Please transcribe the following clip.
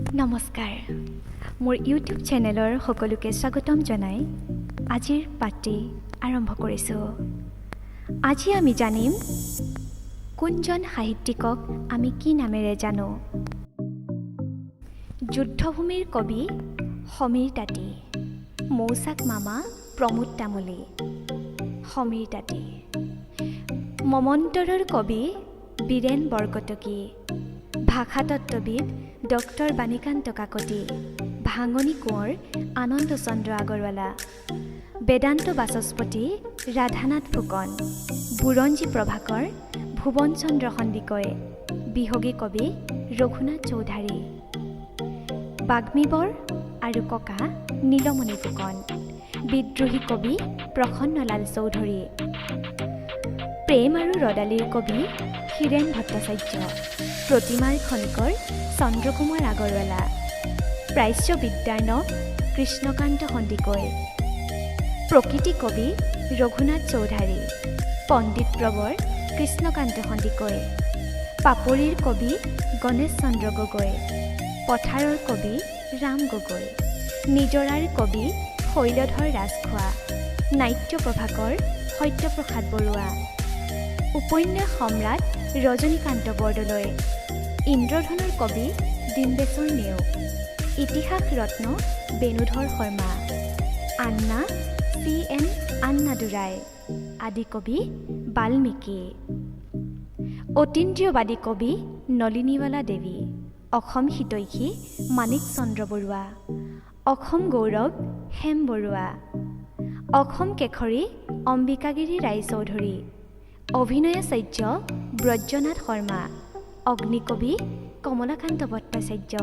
নমস্কাৰ, মোৰ ইউটিউব চেনেলৰ সকলোকে স্বাগতম জনাই আজিৰ পাঠটি আৰম্ভ কৰিছোঁ। আজি আমি জানিম কোনজন সাহিত্যিকক আমি কি নামেৰে জানো। যুদ্ধভূমিৰ কবি সমীৰ তাঁতী, মৌচাক মামা প্ৰমোদ তামুলী। সমীৰ তাঁতী। মমন্তৰৰ কবি বীৰেন বৰকটকী, ভাষাতত্ত্ববিদ ডক্টৰ বাণীকান্ত কাকতি, ভাঙনি কোঁৱৰ আনন্দ চন্দ্ৰ আগৰৱালা, বেদান্ত বাচস্পতি ৰাধানাথ ফুকন, বুৰঞ্জী প্ৰভাকৰ ভুৱন চন্দ্ৰ সন্দিকৈ, বিহগী কবি ৰঘুনাথ চৌধাৰী, বাগ্মীবৰ আৰু ককা নীলমণি ফুকন, বিদ্ৰোহী কবি প্ৰসন্নলাল চৌধুৰী, প্ৰেম আৰু ৰদালিৰ কবি হীৰেণ ভট্টাচাৰ্য, প্ৰতিমাৰ খনিকৰ চন্দ্ৰকুমাৰ আগৰৱালা, প্ৰাচ্য বিদ্যাৰ্ণৱ কৃষ্ণকান্ত সন্দিকৈ, প্ৰকৃতি কবি ৰঘুনাথ চৌধাৰী, পণ্ডিত প্ৰবৰ কৃষ্ণকান্ত সন্দিকৈ, পাপৰিৰ কবি গণেশ চন্দ্ৰ গগৈ, পথাৰৰ কবি ৰাম গগৈ, নিজৰাৰ কবি শৈলধৰ ৰাজখোৱা, নাট্য প্ৰভাকৰ সত্যপ্ৰসাদ বৰুৱা, উপন্যাস সম্ৰাট ৰজনীকান্ত বৰদলৈ, ইন্দ্ৰধনুৰ কবি ডিম্বেশ্বৰ নেওগ, ইতিহাস ৰত্ন বেণুধৰ শৰ্মা, আন্না CN আন্নাদুৰাই আদি কবি বাল্মীকি, অতীন্দ্ৰিয়বাদী কবি নলিনীৱালা দেৱী, অসম হিতৈষী মাণিক চন্দ্ৰ বৰুৱা, অসম গৌৰৱ হেম বৰুৱা, অসম কেশৰী অম্বিকাগিৰি ৰায়চৌধুৰী, অভিনয়াচাৰ্য ব্ৰজনাথ শৰ্মা, অগ্নিকবি কমলাকান্ত ভট্টাচাৰ্য,